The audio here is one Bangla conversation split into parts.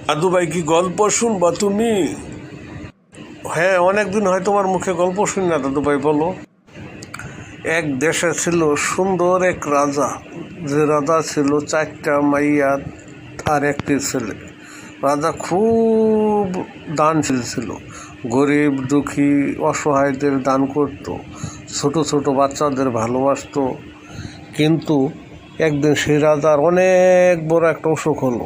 দাদু ভাই, কি গল্প শুনবা তুমি? হ্যাঁ, অনেকদিন হয় তোমার মুখে গল্প শুনি না। দাদু ভাই বলো। এক দেশে ছিল সুন্দর এক রাজা। যে রাজা ছিল 4টা মাইয়া আর একটি ছেলে। রাজা খুব দানশীল ছিল। গরিব দুঃখী অসহায়দের দান করত, ছোট ছোট বাচ্চাদের ভালোবাসতো। কিন্তু একদিন সেই রাজার অনেক বড় একটা অসুখ হলো।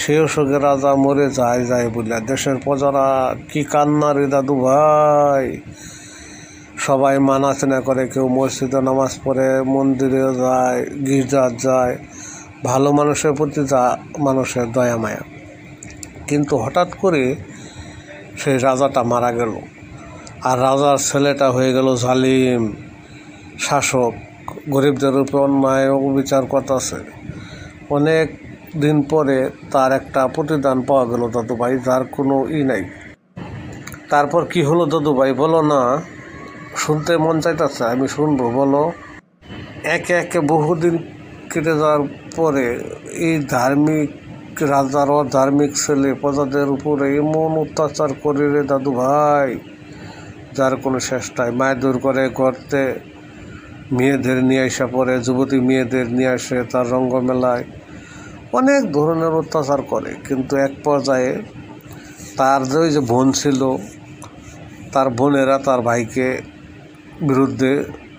সেই অসুখে রাজা মরে যায় বলে দেশের প্রজারা কি কান্না রে দাদু ভাই। সবাই মানাচেনা করে, কেউ মসজিদে নামাজ পড়ে, মন্দিরে যায়, গির্জা যায়, ভালো মানুষের প্রতি যা মানুষের দয়া মায়া। কিন্তু হঠাৎ করে সেই রাজাটা মারা গেল, আর রাজার ছেলেটা হয়ে গেল জালিম শাসক। গরিবদের উপর অন্যায় অবিচার করতেছে। অনেক দিন পরে তার একটা প্রতিদান পাওয়া গেল দাদু ভাই, যার কোনো নাই। তারপর কি হলো দাদু ভাই বলো না? শুনতে মন চাইতেছে, আমি শুনবো, বলো। একে একে বহুদিন কেটে যাওয়ার পরে এই ধার্মিক রাজার ধার্মিক ছেলে প্রজাদের উপরে এমন অত্যাচার করে রে দাদু ভাই, যার কোনো শেষ নাই। মারধর করে, গর্তে মেয়েদের নিয়ে আসা পরে, যুবতী মেয়েদের নিয়ে আসে তার রঙ্গমেলায়, অনেক ধরনের অত্যাচার করে। কিন্তু এক পর্যায়ে তার যে বোন ছিল, তার বোনেরা তার ভাইকে বিরুদ্ধে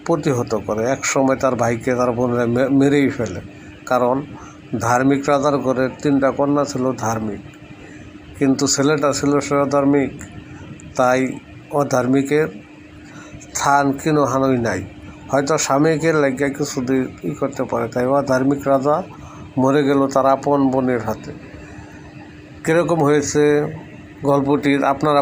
প্রতিহত করে। এক সময় তার ভাইকে তার বোনেরা মেরেই ফেলে। কারণ ধার্মিক রাজার ঘরের 3টা কন্যা ছিল ধার্মিক, কিন্তু ছেলেটা ছিল সে অধার্মিক। তাই অধার্মিকের স্থান কিনো হানই নাই। হয়তো স্বামীকে লাগিয়ে কিছুদিন করতে পারে। তাই অধার্মিক রাজা মরে গেল তার আপন বোনের হাতে। কীরকম হয়েছে গল্পটির আপনারা